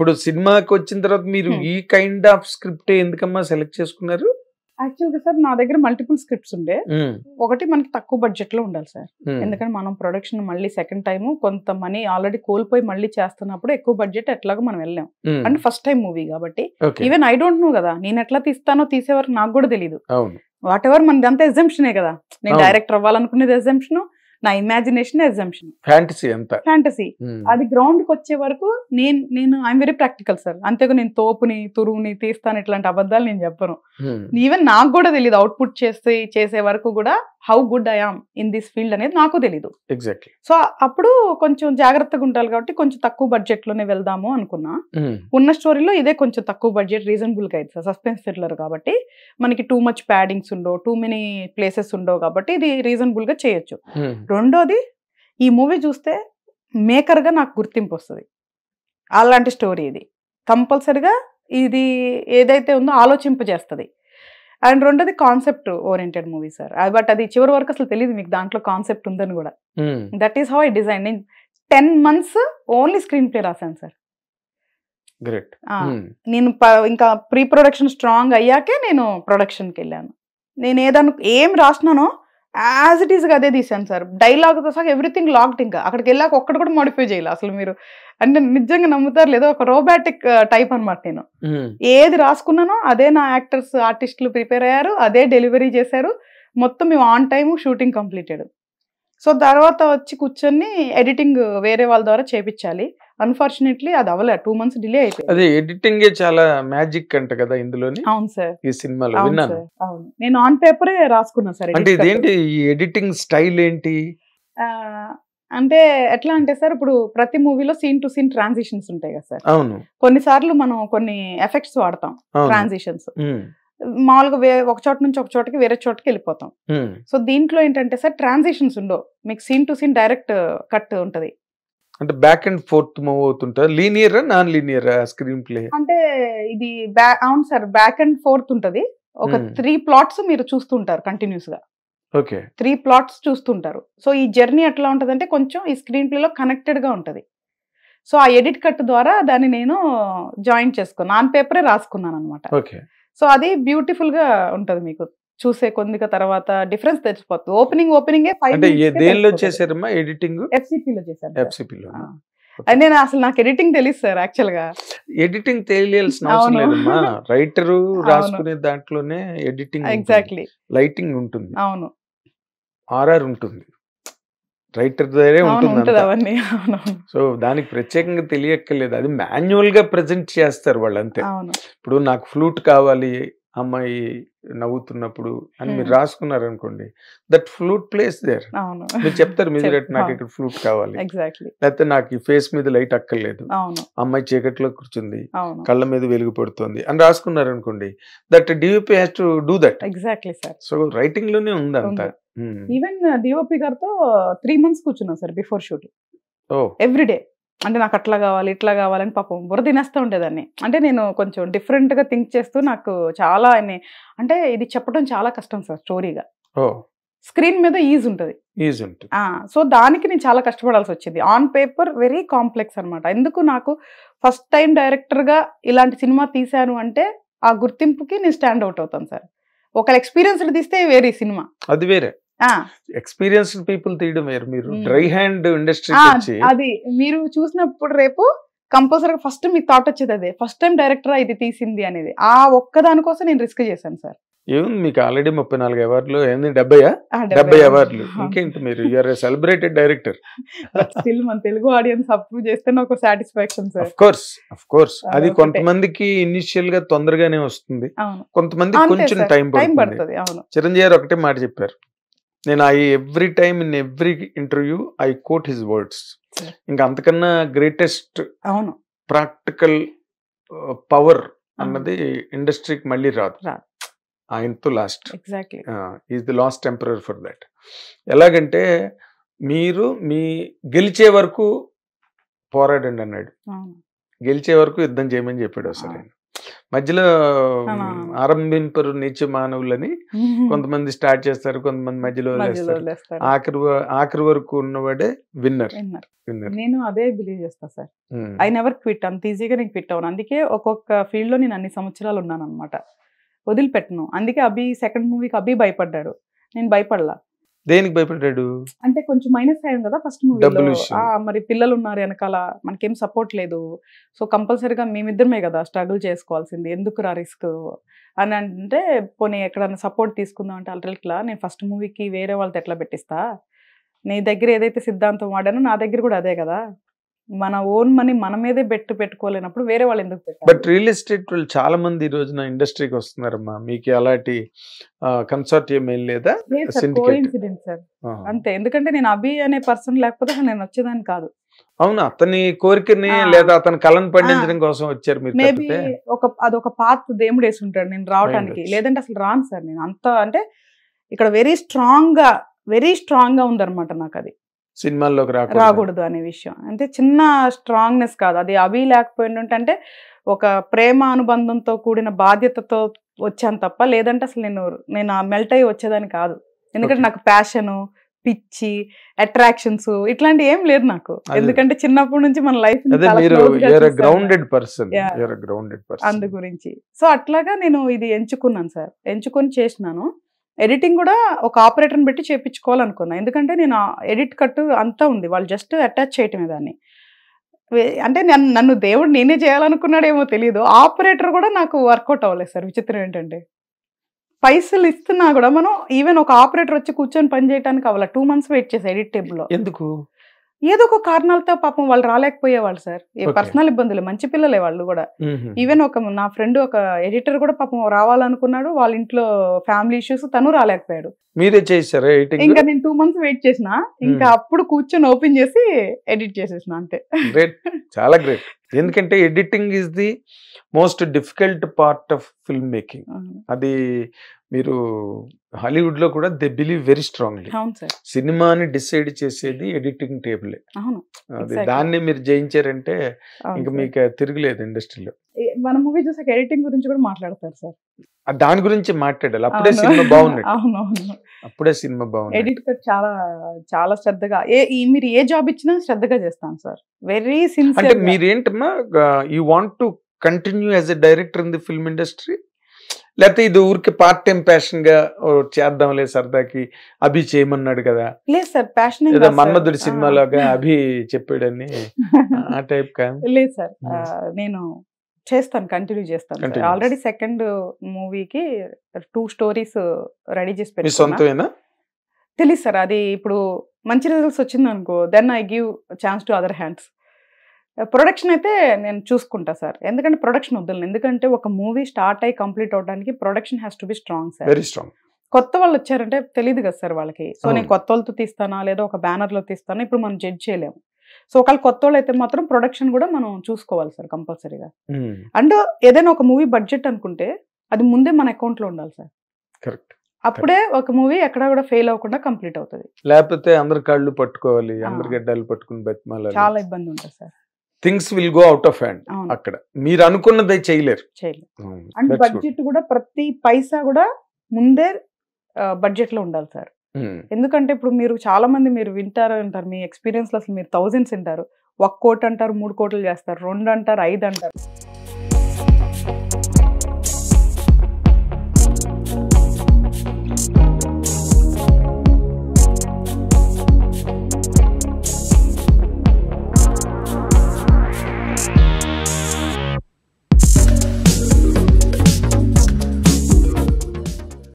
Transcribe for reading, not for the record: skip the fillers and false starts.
ఇప్పుడు సినిమాకి వచ్చిన తర్వాత మీరు ఈ కైండ్ ఆఫ్ స్క్రిప్ట్ ఎందుకమ్మా సెలెక్ట్ చేసుకున్నారు? యాక్చువల్గా సార్ నా దగ్గర మల్టిపుల్ స్క్రిప్ట్స్ ఉండే. ఒకటి మనకి తక్కువ బడ్జెట్ లో ఉండాలి సార్, ఎందుకంటే మనం ప్రొడక్షన్ మళ్ళీ సెకండ్ టైం కొంత మనీ ఆల్రెడీ కోల్పోయి మళ్ళీ చేస్తున్నప్పుడు ఎక్కువ బడ్జెట్ ఎట్లాగో మనం వెళ్ళాం. అంటే ఫస్ట్ టైం మూవీ కాబట్టి ఈవెన్ ఐ డోంట్ నో కదా, నేను ఎట్లా తీస్తానో తీసే వరకు నాకు కూడా తెలియదు. వాట్ ఎవర్ మనది అంతా ఎగ్జంప్షనే కదా, నేను డైరెక్టర్ అవ్వాలనుకునేది ఎగ్జంప్షన్, నా ఇమాజినేషన్ ఎగ్జంప్షన్, ఫ్యాంటసీ. అది గ్రౌండ్ కి వచ్చే వరకు నేను ఐఎమ్ వెరీ ప్రాక్టికల్ సార్. అంతేగా నేను తోపుని తురువుని తీస్తాను ఇట్లాంటి అబద్ధాలు నేను చెప్పను. ఈవెన్ నాకు కూడా తెలియదు అవుట్పుట్ చేసే వరకు కూడా how good I am in this field అనేది నాకు తెలీదు. ఎగ్జాక్ట్లీ. సో అప్పుడు కొంచెం జాగ్రత్తగా ఉండాలి కాబట్టి కొంచెం తక్కువ బడ్జెట్ లోనే వెళ్దాము అనుకున్నా. ఉన్న స్టోరీలో ఇదే కొంచెం తక్కువ బడ్జెట్ రీజనబుల్ గా అయితే సార్, సస్పెన్స్ థ్రిల్లర్ కాబట్టి మనకి టూ మచ్ ప్యాడింగ్స్ ఉండవు, టూ మెనీ ప్లేసెస్ ఉండవు కాబట్టి ఇది రీజనబుల్ గా చేయొచ్చు. రెండోది, ఈ మూవీ చూస్తే మేకర్ గా నాకు గుర్తింపు వస్తుంది. అలాంటి స్టోరీ ఇది కంపల్సరిగా ఇది ఏదైతే ఉందో ఆలోచింపజేస్తుంది. అండ్ రెండోది concept oriented movie sir. But అది చివరి వరకు అసలు తెలియదు మీకు దాంట్లో కాన్సెప్ట్ ఉందని కూడా. That is how I design. నేను 10 months ఓన్లీ స్క్రీన్ ప్లే రాశాను సార్. నేను ఇంకా ప్రీ ప్రొడక్షన్ స్ట్రాంగ్ అయ్యాకే నేను ప్రొడక్షన్కి వెళ్ళాను. నేను ఏం రాసినానో యాజ్ ఇట్ ఈస్ గా అదే తీసాను సార్. డైలాగ్తో సహా ఎవ్రీథింగ్ లాక్డ్. ఇంకా అక్కడికి వెళ్ళాక ఒక్కటి కూడా మోడిఫై చేయాలి అసలు. మీరు అంటే నిజంగా నమ్ముతారు లేదో, ఒక రోబాటిక్ టైప్ అనమాట నేను. ఏది రాసుకున్నానో అదే నా యాక్టర్స్ ఆర్టిస్టులు ప్రిపేర్ అయ్యారు, అదే డెలివరీ చేశారు. మొత్తం మేము on time shooting completed. So తర్వాత వచ్చి కూర్చొని ఎడిటింగ్ వేరే వాళ్ళ ద్వారా చేపించాలి. అన్ఫార్చునేట్లీ అది అవ్వలే, 2 months డిలే అయిపోయింది. అదే ఎడిటింగ్ చాలా మ్యాజిక్ అంట కదా ఇందులోని. అవును సార్, ఈ సినిమాలో విన్నాను. అవును, నేను ఆన్ పేపరే రాసుకున్నా సార్. అంటే ఇదేంటి ఈ ఎడిటింగ్ స్టైల్ ఏంటి అంటే ఎట్లా అంటే సార్, ఇప్పుడు ప్రతి మూవీలో సీన్ టు సీన్ ట్రాన్సిషన్స్ ఉంటాయి కదా సార్. అవును. కొన్నిసార్లు మనం కొన్ని ఎఫెక్ట్స్ వాడతాం, ట్రాన్సిషన్స్. మామూలుగా ఒక చోట నుంచి ఒక చోటకి వేరే చోటకి వెళ్ళిపోతాం. సో దీంట్లో ఏంటంటే సార్ ట్రాన్సిషన్స్ ఉండవు, మీకు scene to scene direct cut ఉంటది. అంటే బ్యాక్ అండ్ ఫోర్త్ మూవ్ అవుతుంటా, linear non linear screenplay? అంటే ఇది అవును సార్, బ్యాక్ అండ్ ఫోర్త్ ఉంటది. ఒక 3 plots మీరు చూస్తుంటారు కంటిన్యూస్ గా. ఓకే, 3 plots చూస్తుంటారు. సో ఈ జర్నీ ఎట్లా ఉంటది అంటే కొంచెం ఈ స్క్రీన్ ప్లే లో కనెక్టెడ్ గా ఉంటది. సో ఆ ఎడిట్ కట్ ద్వారా దాన్ని నేను జాయిన్ చేసుకున్నాను, ఆన్ పేపరే రాసుకున్నాను అనమాట. ఓకే. సో అది బ్యూటిఫుల్ గా ఉంటది, మీకు చూసే కొద్దిగా తర్వాత డిఫరెన్స్ తెలిసిపోతుంది. Opening చేశారమ్మా editing? ఎఫ్సిపిలో చేశారు. ఎఫ్సిపిలో. నేను అసలు నాకు ఎడిటింగ్ తెలుసు సార్. యాక్చువల్ గా ఎడిటింగ్ తెలియాల్సిన అవసరం లేదమ్మా, రైటర్ రాసుకునే దాంట్లోనే ఎడిటింగ్. ఎగ్జాక్ట్లీ. లైటింగ్ ఉంటుంది, అవును, ఆర్ఆర్ ఉంటుంది, రైటర్ దగ్గరే ఉంటుంది అవన్నీ. సో దానికి ప్రత్యేకంగా తెలియక్కర్లేదు, అది మాన్యువల్ గా ప్రెజెంట్ చేస్తారు వాళ్ళు అంతే. ఇప్పుడు నాకు ఫ్లూట్ కావాలి అమ్మాయి నవ్వుతున్నప్పుడు అని మీరు రాసుకున్నారు అనుకోండి, దట్ ఫ్లూట్ ప్లేస్ దేర్. మీరు చెప్తారు మ్యూజిక్ నాకు ఇక్కడ ఫ్లూట్ కావాలి, లేకపోతే నాకు ఈ ఫేస్ మీద లైట్ అక్కర్లేదు, అమ్మాయి చీకట్లో కూర్చుంది, కళ్ళ మీద వెలుగు పడుతుంది అని రాసుకున్నారు అనుకోండి, that DOP has to do that. Exactly sir. So writing లోనే ఉంది అంతా. ఈవెన్ డిఓపి గారితో 3 months కూర్చున్నాం సార్ బిఫోర్ షూట్, ఎవ్రీడే. అంటే నాకు అట్లా కావాలి ఇట్లా కావాలని పాపం బుర్ర తినేస్తూ ఉండేదాన్ని. అంటే నేను కొంచెం డిఫరెంట్ గా థింక్ చేస్తూ నాకు చాలా అంటే ఇది చెప్పడం చాలా కష్టం సార్ స్టోరీగా. స్క్రీన్ మీద ఈజీ ఉంటుంది. సో దానికి నేను చాలా కష్టపడాల్సి వచ్చింది. ఆన్ పేపర్ వెరీ కాంప్లెక్స్ అనమాట. ఎందుకు నాకు ఫస్ట్ టైం డైరెక్టర్ గా ఇలాంటి సినిమా తీశాను అంటే ఆ గుర్తింపుకి నేను స్టాండ్ అవుట్ అవుతాను సార్. ఒక ఎక్స్పీరియన్స్డ్ తీస్తే వేరే సినిమా, అది వేరే. ఎక్స్పీరియన్స్డ్ పీపుల్ తీయడం వేరు. మీరు డ్రై హ్యాండ్ ఇండస్ట్రీ అది మీరు చూసినప్పుడు రేపు కంపల్సరీగా ఫస్ట్ మీకు థాట్ వచ్చేది అదే, ఫస్ట్ టైం డైరెక్టర్ ఇది తీసింది అనేది. ఆ ఒక్క దానికోసం నేను రిస్క్ చేశాను సార్. ఏముంది మీకు ఆల్రెడీ 34 అవార్డులు, ఏంది 70 అవార్డులు, ఇంకేంటి మీరు యూఆర్ సెలబ్రేటెడ్ డైరెక్టర్. స్టిల్ మన తెలుగు ఆడియన్స్ అప్రూవ్ చేస్తే ఒక సాటిస్ఫాక్షన్ సార్. ఆఫ్ కోర్స్ అది కొంతమందికి ఇనిషియల్ గా తొందరగానే వస్తుంది, కొంతమంది కొంచెం టైం పడుతుంది. చిరంజీవి గారు ఒకటే మాట చెప్పారు, నేను every time in every interview I quote his words. ఇంకా అంతకన్నా గ్రేటెస్ట్ ప్రాక్టికల్ పవర్ అన్నది ఇండస్ట్రీకి మళ్ళీ రాదు, ఆయనతో last. Is the last temporary for that. ఎలాగంటే మీరు మీ గెలిచే వరకు పోరాడండి అన్నాడు, గెలిచే వరకు యుద్ధం చేయమని చెప్పాడు సార్ ఆయన. మధ్యలో ఆరంభింపరు నీచ మానవులని కొంతమంది స్టార్ట్ చేస్తారు, కొంతమంది మధ్యలో వదిలేస్తారు. ఆఖరి వరకు ఉన్నవాడే విన్నర్. నేను అదే బిలీవ్ చేస్తా సార్. I never quit. అంత ఈజీగా నేను క్విట్ అవును. అందుకే ఒక్కొక్క ఫీల్డ్ లో నేను అన్ని సంవత్సరాలు ఉన్నాను అనమాట. వదిలిపెట్టను. అందుకే అభి సెకండ్ మూవీకి అభి భయపడ్డాడు, నేను భయపడలా. దేనికి భయపడ్డాడు అంటే కొంచెం మైనస్ అయ్యాం కదా ఫస్ట్ మూవీలో. మరి పిల్లలు ఉన్నారు వెనకాల, మనకేం సపోర్ట్ లేదు. సో కంపల్సరీగా మేమిద్దరమే కదా స్ట్రగుల్ చేసుకోవాల్సింది, ఎందుకు రా రిస్క్ అని అంటే పోనీ ఎక్కడన్నా సపోర్ట్ తీసుకుందాం అంటే అల్ట్రల్క్లా నేను ఫస్ట్ మూవీకి వేరే వాళ్ళతో ఎట్లా పెట్టిస్తా, నీ దగ్గర ఏదైతే సిద్ధాంతం వాడానో నా దగ్గర కూడా అదే కదా, మన ఓన్ మనీ మన మీదే పెట్టుకోలేనప్పుడు వేరే వాళ్ళు ఎందుకు పెట్టారు. బట్ రియల్ ఎస్టేట్ వాళ్ళు చాలా మంది ఈ రోజున ఇండస్ట్రీకి వస్తున్నారమ్మా, మీకు అలాంటి కన్సార్టియం ఏం లేదా? కోఇన్సిడెంట్ సార్ అంతే. ఎందుకంటే నేను అభి అనే పర్సన్ లేకపోతే నేను వచ్చేదాన్ని కాదు. అవును, అతని కోరికని లేదా అతని కళను పండించడం కోసం వచ్చారు మీరు. మేబీ అదొక పాత్ దేవుడు వేసి ఉంటాడు నేను రావడానికి, లేదంటే అసలు రాను సార్ నేను. అంత అంటే ఇక్కడ వెరీ స్ట్రాంగ్ గా ఉందన్నమాట నాకు అది సినిమాల్లోకి రాకూడదు అనే విషయం. అంటే చిన్న స్ట్రాంగ్నెస్ కాదు అది. అవి లేకపోయిందంటే అంటే ఒక ప్రేమ అనుబంధంతో కూడిన బాధ్యతతో వచ్చాను తప్ప, లేదంటే అసలు నేను మెల్ట్ అయ్యి వచ్చేదాన్ని కాదు. ఎందుకంటే నాకు ప్యాషను, పిచ్చి, అట్రాక్షన్స్ ఇట్లాంటి ఏం లేదు నాకు. ఎందుకంటే చిన్నప్పటి నుంచి మన లైఫ్ అందు గురించి. సో అట్లాగా నేను ఇది ఎంచుకున్నాను సార్, ఎంచుకొని చేసినాను. ఎడిటింగ్ కూడా ఒక ఆపరేటర్ని పెట్టి చేయించుకోవాలనుకున్నా. ఎందుకంటే నేను ఎడిట్ కట్టు అంతా ఉంది, వాళ్ళు జస్ట్ అటాచ్ చేయటమే దాన్ని. అంటే నన్ను దేవుడు నేనే చేయాలనుకున్నాడేమో తెలియదు. ఆపరేటర్ కూడా నాకు వర్కౌట్ అవ్వలేదు సార్. విచిత్రం ఏంటంటే పైసలు ఇస్తున్నా కూడా మనం ఈవెన్ ఒక ఆపరేటర్ వచ్చి కూర్చొని పని చేయడానికి అవ్వాలి. 2 months వెయిట్ చేసా ఎడిట్ టేబుల్లో. ఎందుకు? ఏదో ఒక కారణాలతో పాపం వాళ్ళు రాలేకపోయేవాళ్ళు సార్. పర్సనల్ ఇబ్బందులు, మంచి పిల్లలే వాళ్ళు కూడా. ఈవెన్ నా ఫ్రెండ్ ఒక ఎడిటర్ కూడా పాపం రావాలనుకున్నాడు, వాళ్ళ ఇంట్లో ఫ్యామిలీ ఇష్యూస్, తను రాలేకపోయాడు. మీరే చేశారా ఎడిటింగ్? ఇంకా నేను 2 months వెయిట్ చేసిన, ఇంకా అప్పుడు కూర్చొని ఓపెన్ చేసి ఎడిట్ చేసేసిన అంతే. గ్రేట్, చాలా గ్రేట్. ఎందుకంటే editing is the most difficult part of film making. అది మీరు హాలీవుడ్ లో కూడా దే బిలీవ్ వెరీ స్ట్రాంగ్లీ. సినిమాని డిసైడ్ చేసేది ఎడిటింగ్ టేబుల్. అది దాన్ని మీరు జయించారంటే ఇంకా మీకు తిరగలేదు ఇండస్ట్రీలో. మన మూవీ చూసాక ఎడిటింగ్ గురించి కూడా మాట్లాడతారు సార్. దాని గురించి మాట్లాడాలి, అప్పుడే సినిమా బాగుంది. అప్పుడే సినిమా బాగుంది. ఎడిట్ చాలా చాలా శ్రద్ధగా, మీరు ఏ జాబ్ ఇచ్చినా శ్రద్ధగా చేస్తాను సార్. Very sincere. అంటే మీరేంటమ్మా, you want to continue as a director in the film industry, లేకపోతే ఇది ఊరికి పార్ట్ టైం ప్యాషన్ గా చేద్దాంలే సరదాకి, అభి చేయమన్నాడు కదా? లేదు సార్, ప్యాషన్ మన్మధుడి సినిమాలోగా అభి చెప్పాడని ఆ టైప్ కా? లేదు సార్, నేను చేస్తాను, కంటిన్యూ చేస్తాను. ఆల్రెడీ సెకండ్ మూవీకి 2 stories రెడీ చేసి పెట్టుకున్నా. తెలియదు సార్, అది ఇప్పుడు మంచి రిజల్ట్స్ వచ్చింది అనుకో, then I give chance to other hands. Production అయితే నేను చూసుకుంటా సార్. ఎందుకంటే ప్రొడక్షన్ వద్దులను, ఎందుకంటే ఒక మూవీ స్టార్ట్ అయ్యి కంప్లీట్ అవడానికి production has to be strong sir. Very strong. కొత్త వాళ్ళు వచ్చారంటే తెలియదు కదా సార్ వాళ్ళకి. సో నేను కొత్త వాళ్ళతో తీస్తానా లేదా ఒక బ్యానర్ లో తీస్తానా ఇప్పుడు మనం జడ్జ్ చేయలేము. సో ఒకవేళ కొత్త వాళ్ళు అయితే మాత్రం ప్రొడక్షన్ కూడా మనం చూసుకోవాలి సార్ కంపల్సరీగా. అండ్ ఏదైనా ఒక మూవీ బడ్జెట్ అనుకుంటే అది ముందే మన అకౌంట్ లో ఉండాలి సార్. కరెక్ట్. అప్పుడే ఒక మూవీ ఎక్కడ కూడా ఫెయిల్ అవ్వకుండా కంప్లీట్ అవుతుంది. లేకపోతే అందరి కాళ్ళు పట్టుకోవాలి, అందరి గడ్డలు పట్టుకుని బతిమాలి, చాలా ఇబ్బంది ఉంటుంది sir. Things will go out of hand. అక్కడ మీరు అనుకున్నది చేయలేరు. అండ్ బడ్జెట్ కూడా ప్రతి పైసా కూడా ముందే బడ్జెట్ లో ఉండాలి సార్. ఎందుకంటే ఇప్పుడు మీరు చాలా మంది మీరు వింటారు మీ ఎక్స్పీరియన్స్ లో అసలు మీరు 1000s వింటారు. 1 కోటి అంటారు, 3 కోట్లు చేస్తారు, 2 అంటారు, 5 అంటారు.